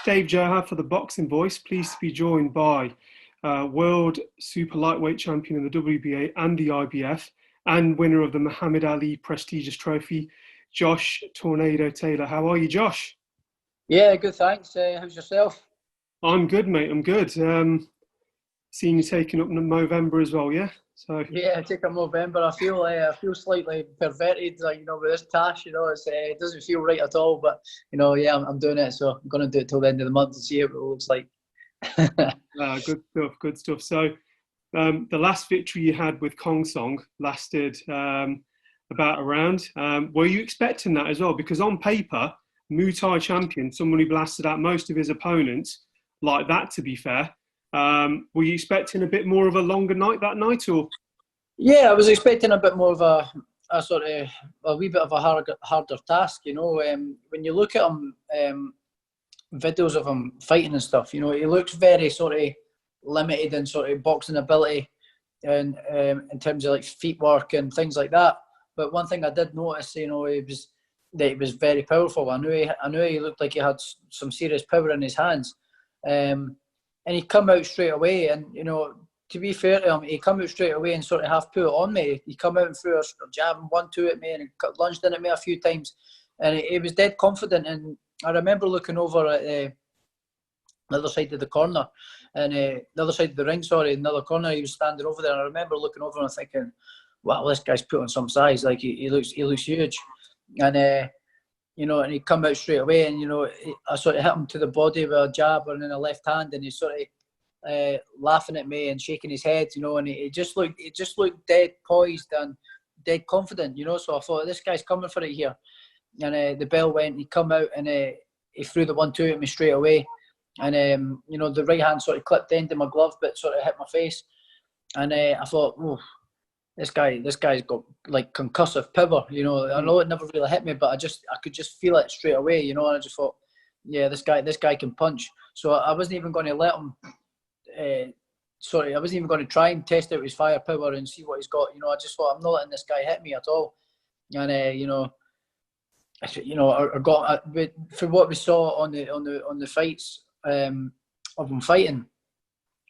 Dave Johar for the Boxing Voice. Pleased to be joined by world super lightweight champion in the WBA and the IBF, and winner of the Muhammad Ali prestigious trophy, Josh Tornado Taylor. How are you, Josh? Yeah, good, thanks. How's yourself? I'm good, mate. I'm good. Seeing you taking up Movember as well, yeah? So yeah, I take a Movember. I feel slightly perverted, with this tash. It doesn't feel right at all. But yeah, I'm doing it. So I'm gonna do it till the end of the month to see what it looks like. Good stuff. Good stuff. So the last victory you had with Kong Song lasted about a round. Were you expecting that as well? Because on paper, Muay Thai champion, someone who blasted out most of his opponents like that, to be fair. Were you expecting a bit more of a longer night that night, or? Yeah, I was expecting a bit more of a wee bit of a harder task. When you look at him, videos of him fighting and stuff, he looks very sort of limited in sort of boxing ability and in terms of like feet work and things like that. But one thing I did notice, he was very powerful. I knew he looked like he had some serious power in his hands. And he come out straight away, and to be fair to him, he come out straight away and sort of half put it on me. He come out and threw a jab and 1-2 at me, and he lunged in at me a few times, and he was dead confident. And I remember looking over at the other side of the corner, and the other side of the ring, another corner. He was standing over there, and I remember looking over and thinking, "Wow, this guy's put on some size. Like he looks huge." And and he come out straight away, and I sort of hit him to the body with a jab and then a left hand, and he's sort of laughing at me and shaking his head, and it just looked dead poised and dead confident, So I thought, this guy's coming for it here. And the bell went, he come out, and he threw the 1-2 at me straight away, and the right hand sort of clipped the end of my glove, but sort of hit my face, and I thought, oh, this guy's got like concussive power, I know it never really hit me, but I could just feel it straight away, and I just thought, yeah, this guy can punch. So I wasn't even going to let him, I wasn't even going to try and test out his firepower and see what he's got. I just thought, I'm not letting this guy hit me at all. And I got for what we saw on the fights of him fighting.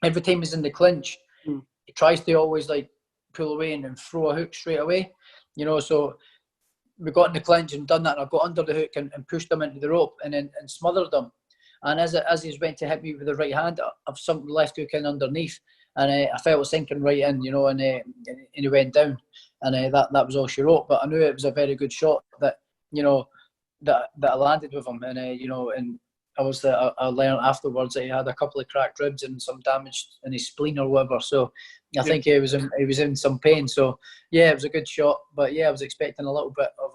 Every time he's in the clinch, he tries to always like pull away and throw a hook straight away, so we got in the clinch and done that, and I got under the hook and pushed him into the rope and smothered him, and as he went to hit me with the right hand, I've sunk the left hook in underneath, and I felt it sinking right in, and he went down, and that was all she wrote. But I knew it was a very good shot that that I landed with him, and and I learned afterwards that he had a couple of cracked ribs and some damage in his spleen or whatever. So I think he was in some pain. So yeah, it was a good shot. But yeah, I was expecting a little bit of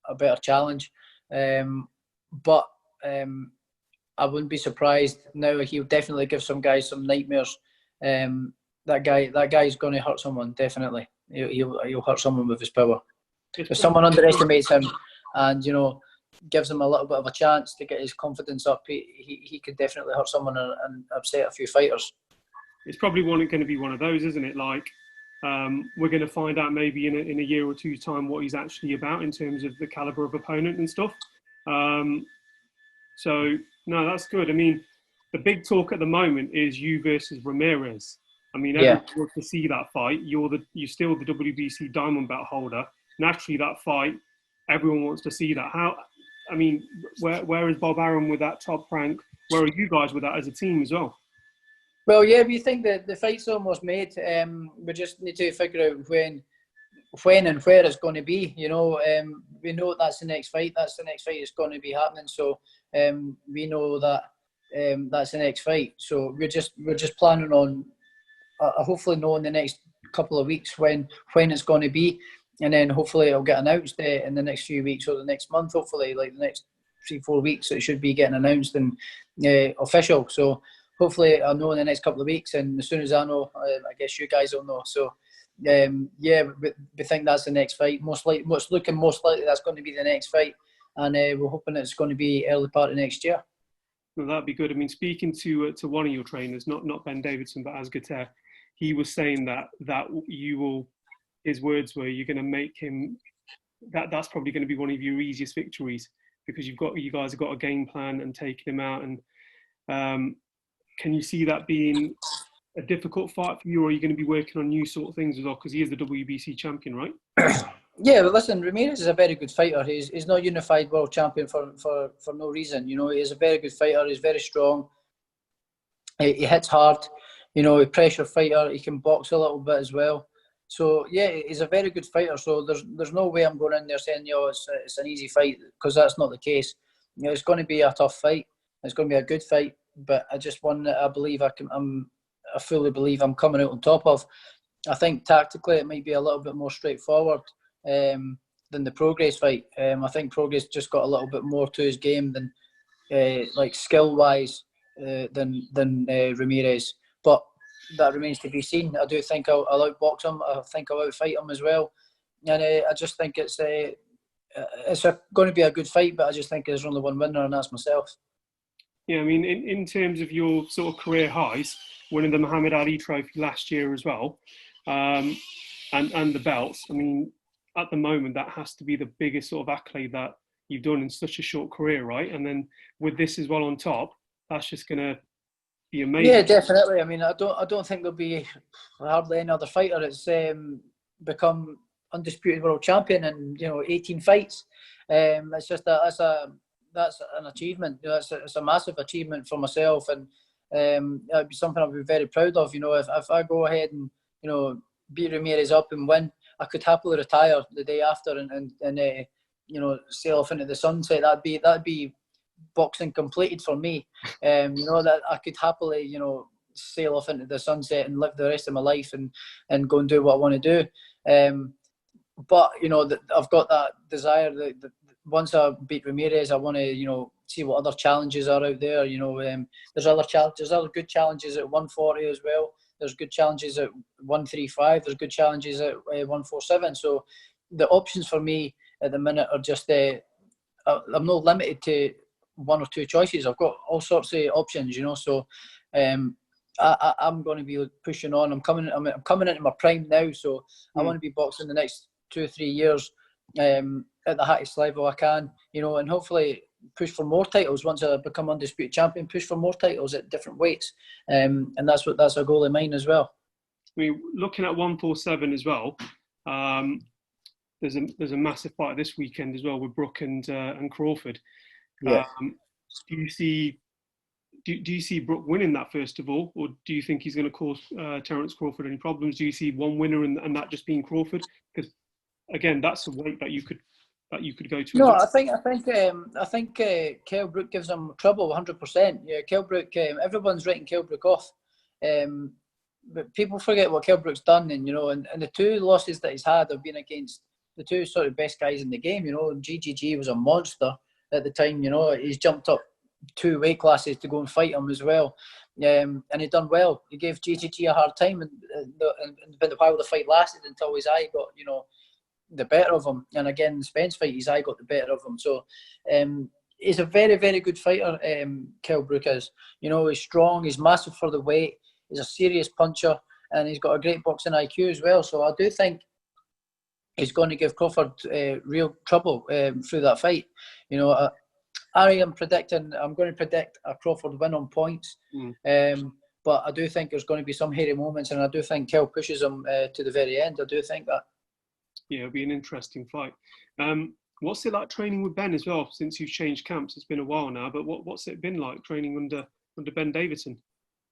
a better challenge. But I wouldn't be surprised now. He'll definitely give some guys some nightmares. That guy's going to hurt someone, definitely. He'll hurt someone with his power. If someone underestimates him and gives him a little bit of a chance to get his confidence up, he could definitely hurt someone and upset a few fighters. It's probably going to be one of those, isn't it? Like, we're going to find out maybe in a year or two's time what he's actually about in terms of the caliber of opponent and stuff. So no, that's good. I mean, the big talk at the moment is you versus Ramirez. I mean, everyone wants to see that fight. You're still the WBC diamond belt holder. Naturally, that fight, everyone wants to see that. Where is Bob Arum with that top rank? Where are you guys with that as a team as well? Well, yeah, we think that the fight's almost made. We just need to figure out when and where it's going to be. We know that's the next fight. That's the next fight that's going to be happening. So we know that that's the next fight. So we're just planning on hopefully knowing the next couple of weeks when it's going to be. And then hopefully it'll get announced in the next few weeks or the next month. Hopefully, like the next 3-4 weeks, it should be getting announced and official. So hopefully I'll know in the next couple of weeks. And as soon as I know, I guess you guys will know. So we think that's the next fight. What's looking most likely that's going to be the next fight. And we're hoping it's going to be early part of next year. Well, that'd be good. I mean, speaking to one of your trainers, not Ben Davidson, but Asgater, he was saying that you will. His words were, "You're going to make him. That's probably going to be one of your easiest victories." because you guys have got a game plan and taking him out, and can you see that being a difficult fight for you, or are you going to be working on new sort of things as well, because he is the WBC champion, right? Yeah, but listen, Ramirez is a very good fighter. He's not unified world champion for no reason. You know, he's a very good fighter. He's very strong. He hits hard. You know, a pressure fighter. He can box a little bit as well. So yeah, he's a very good fighter. So there's no way I'm going in there saying, you know, it's an easy fight, because that's not the case. You know, it's going to be a tough fight. It's going to be a good fight, but I just one that I believe I fully believe I'm coming out on top of. I think tactically it might be a little bit more straightforward than the Progress fight. I think Progress just got a little bit more to his game than like skill wise than Ramirez. But that remains to be seen. I do think I'll outbox him. I think I'll outfight him as well. And I just think it's going to be a good fight, but I just think there's only one winner, and that's myself. Yeah, I mean, in terms of your sort of career highs, winning the Muhammad Ali Trophy last year as well, and the belts, I mean, at the moment, that has to be the biggest sort of accolade that you've done in such a short career, right? And then with this as well on top, that's just going to be amazing. Yeah, definitely. I mean, I don't think there'll be hardly any other fighter that's become undisputed world champion in 18 fights. It's just that's an achievement. You know, it's a massive achievement for myself, and it'd be something I'd be very proud of. You know, if I go ahead and beat Ramirez up and win, I could happily retire the day after and sail off into the sunset. That'd be boxing completed for me. That I could happily sail off into the sunset and live the rest of my life and go and do what I want to do. But I've got that desire that once I beat Ramirez, I want to see what other challenges are out there. There's other challenges, other good challenges at 140 as well. There's good challenges at 135. There's good challenges at 147. So the options for me at the minute are just I'm not limited to one or two choices. I've got all sorts of options, So I'm going to be pushing on. I'm coming into my prime now, so I want to be boxing the next 2 or 3 years at the highest level I can, and hopefully push for more titles once I become undisputed champion. Push for more titles at different weights, and that's a goal of mine as well. I mean, looking at 147 as well, there's a massive fight this weekend as well with Brook and Crawford. Yeah. Do you see Brook winning that first of all, or do you think he's going to cause Terence Crawford any problems? Do you see one winner and that just being Crawford? Because again, that's a weight that you could go to. No, I think Kell Brook gives him trouble 100%. Yeah, Kell Brook. Everyone's writing Kell Brook off, but people forget what Kell Brook's done. And and the two losses that he's had have been against the two sort of best guys in the game. GGG was a monster at the time. He's jumped up 2 weight classes to go and fight him as well, and he done well. He gave GGG a hard time, and while the fight lasted until his eye got the better of him. And again, the Spence fight, his eye got the better of him. So he's a very, very good fighter. Kell Brook is. He's strong. He's massive for the weight. He's a serious puncher, and he's got a great boxing IQ as well. So I do think he's going to give Crawford real trouble through that fight. I'm going to predict a Crawford win on points. But I do think there's going to be some hairy moments, and I do think Kell pushes him to the very end. I do think that. Yeah, it'll be an interesting fight. What's it like training with Ben as well? Since you've changed camps, it's been a while now. But what's it been like training under Ben Davidson?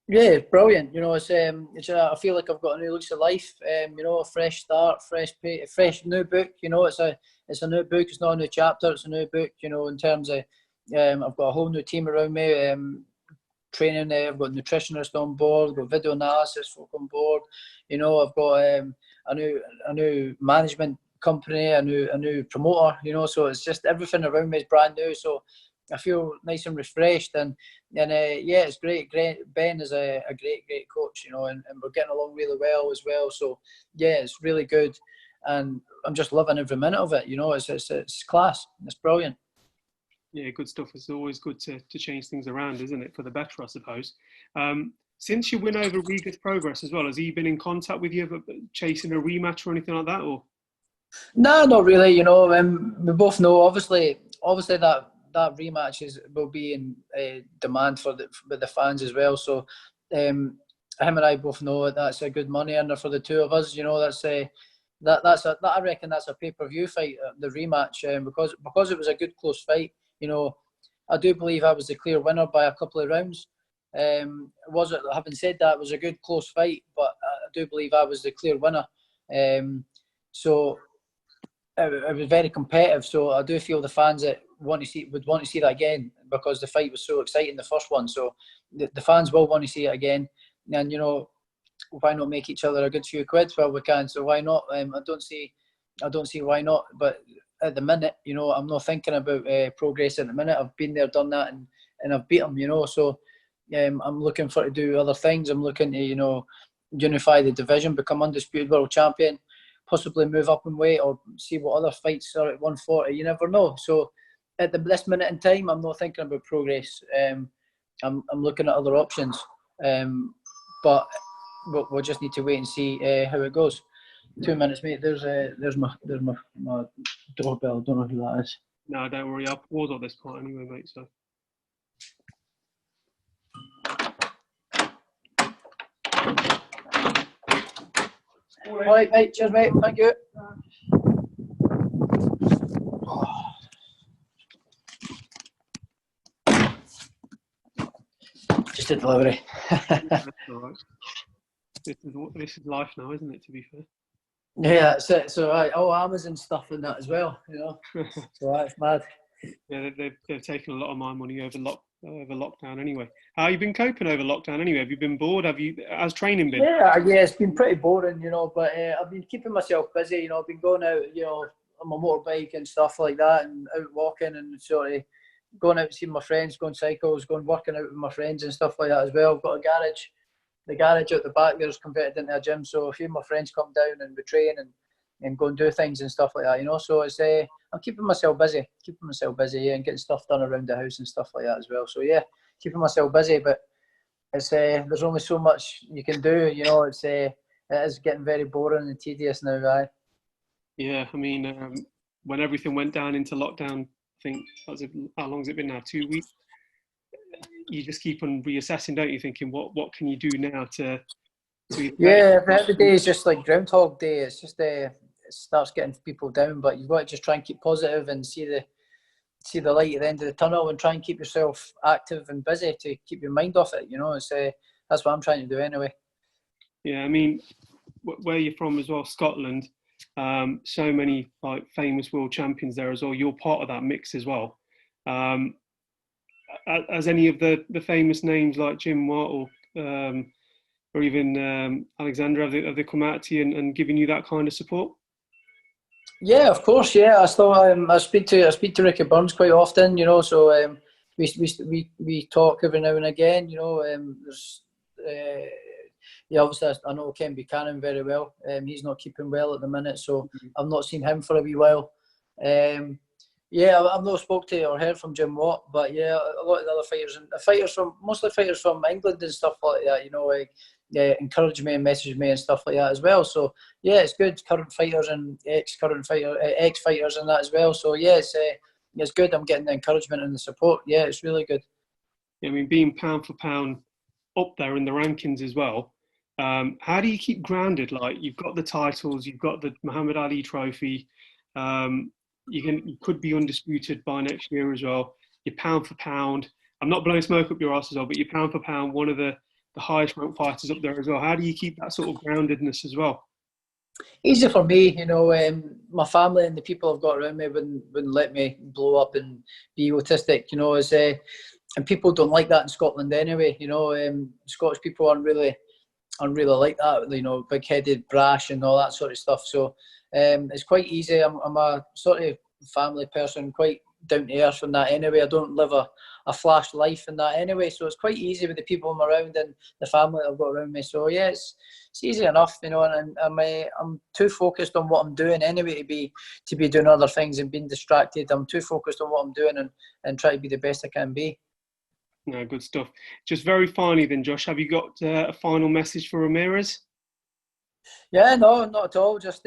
Yeah, it's brilliant. I feel like I've got a new lease of life. A fresh start, fresh new book. It's a new book. It's not a new chapter. It's a new book. In terms of, I've got a whole new team around me. Training there. I've got a nutritionist on board. I've got video analysis folk on board. I've got a new management company, a new promoter. So it's just everything around me is brand new. So I feel nice and refreshed, and it's great. Ben is a great coach, and we're getting along really well as well. So yeah, it's really good, and I'm just loving every minute of it. It's class. It's brilliant. Yeah, good stuff. It's always good to change things around, isn't it, for the better, I suppose. Since you win over Riga's Progress as well, has he been in contact with you, chasing a rematch or anything like that? Or no, not really. We both know, obviously that that rematch will be in demand with the fans as well. So him and I both know that's a good money earner for the two of us. You know, that's I reckon that's a pay-per-view fight, the rematch, because it was a good close fight. You know, I do believe I was the clear winner by a couple of rounds. Having said that, it was a good close fight, but I do believe I was the clear winner. So it was very competitive. So I do feel the fans that would want to see that again, because the fight was so exciting, the first one. So the fans will want to see it again. And, you know, why not make each other a good few quid while we can? So why not? I don't see why not. But at the minute, you know, I'm not thinking about progress at the minute. I've been there, done that, and I've beat them, you know. So I'm looking to do other things. I'm looking to, you know, unify the division, become undisputed world champion, possibly move up in weight, or see what other fights are at 140. You never know. So at this minute in time, I'm not thinking about progress. I'm looking at other options. But we'll just need to wait and see how it goes. 2 minutes, mate. There's my doorbell. I don't know who that is. No, don't worry. I'll pause at this point anyway, mate. So. All right, mate. Cheers, mate. Thank you. Just a delivery. That's all right. This is life now, isn't it? To be fair. Yeah, that's it. So all Amazon stuff and that as well, you know. So that's mad. Yeah, they've taken a lot of my money over lockdown anyway. How have you been coping over lockdown anyway? Have you been bored? How's training been? Yeah, it's been pretty boring, you know, but I've been keeping myself busy, you know. I've been going out, you know, on my motorbike and stuff like that, and out walking and sort of going out to see my friends, going cycles, going working out with my friends and stuff like that as well. I've got a garage. The garage out the back there's converted into a gym, so a few of my friends come down and we train and go and do things and stuff like that, you know. So it's I'm keeping myself busy, yeah, and getting stuff done around the house and stuff like that as well. So yeah, keeping myself busy, but it's there's only so much you can do, you know. It is getting very boring and tedious now, right? Yeah, I mean, when everything went down into lockdown, I think how long has it been now? 2 weeks. You just keep on reassessing, don't you? Thinking, what can you do now to yeah, every day is just like Groundhog Day. It's just it starts getting people down, but you've got to just try and keep positive and see the light at the end of the tunnel, and try and keep yourself active and busy to keep your mind off it. You know, it's that's what I'm trying to do anyway. Yeah, I mean, where you're from as well, Scotland. So many like famous world champions there as well. You're part of that mix as well. As any of the famous names like Jim Watt or even Alexander, have they come out to you and given you that kind of support? Yeah, of course. Yeah, I still I speak to Ricky Burns quite often. You know, so we talk every now and again. You know, there's yeah, obviously I know Ken Buchanan very well. He's not keeping well at the minute, so I've not seen him for a wee while. Yeah, I've not spoke to or heard from Jim Watt, but yeah, a lot of the other mostly fighters from England and stuff like that, you know, encourage me and message me and stuff like that as well. So yeah, it's good. Current fighters and ex-fighters and that as well. So yeah, it's good. I'm getting the encouragement and the support. Yeah, it's really good. I mean, being pound for pound up there in the rankings as well. How do you keep grounded? Like, you've got the titles, you've got the Muhammad Ali trophy. You could be undisputed by next year as well. You're pound for pound. I'm not blowing smoke up your ass as well, but you're pound for pound one of the highest ranked fighters up there as well. How do you keep that sort of groundedness as well? Easy for me, you know. My family and the people I've got around me wouldn't let me blow up and be egotistic, you know. And people don't like that in Scotland anyway, you know. Scottish people aren't really like that, you know, big-headed, brash and all that sort of stuff. So it's quite easy. I'm a sort of family person, quite down to earth and that anyway. I don't live a flash life and that anyway, so it's quite easy with the people I'm around and the family I've got around me. So yeah, it's easy enough, you know. And I'm too focused on what I'm doing anyway to be doing other things and being distracted. I'm too focused on what I'm doing and try to be the best I can be. No, good stuff. Just very finally then, Josh, have you got a final message for Ramirez? Yeah, no, not at all. Just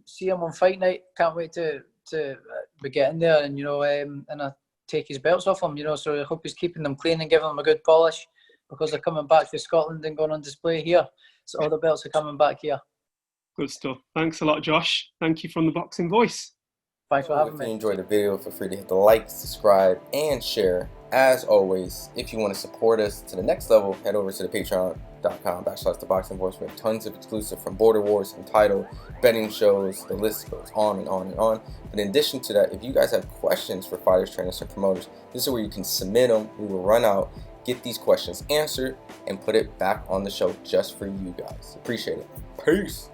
see him on fight night. Can't wait to be getting there, and you know, and take his belts off him, you know. So I hope he's keeping them clean and giving them a good polish, because they're coming back to Scotland and going on display here. So all the belts are coming back here. Good stuff. Thanks a lot, Josh. Thank you from the Boxing Voice. Thanks for having If me. you enjoyed the video, feel free to hit the like, subscribe, and share. As always, if you want to support us to the next level, head over to the patreon.com/ThaBoxingVoice. We have tons of exclusive from Border Wars, Entitled, betting shows, the list goes on and on and on. But in addition to that, if you guys have questions for fighters, trainers, and promoters, this is where you can submit them. We will run out, get these questions answered, and put it back on the show just for you guys. Appreciate it. Peace.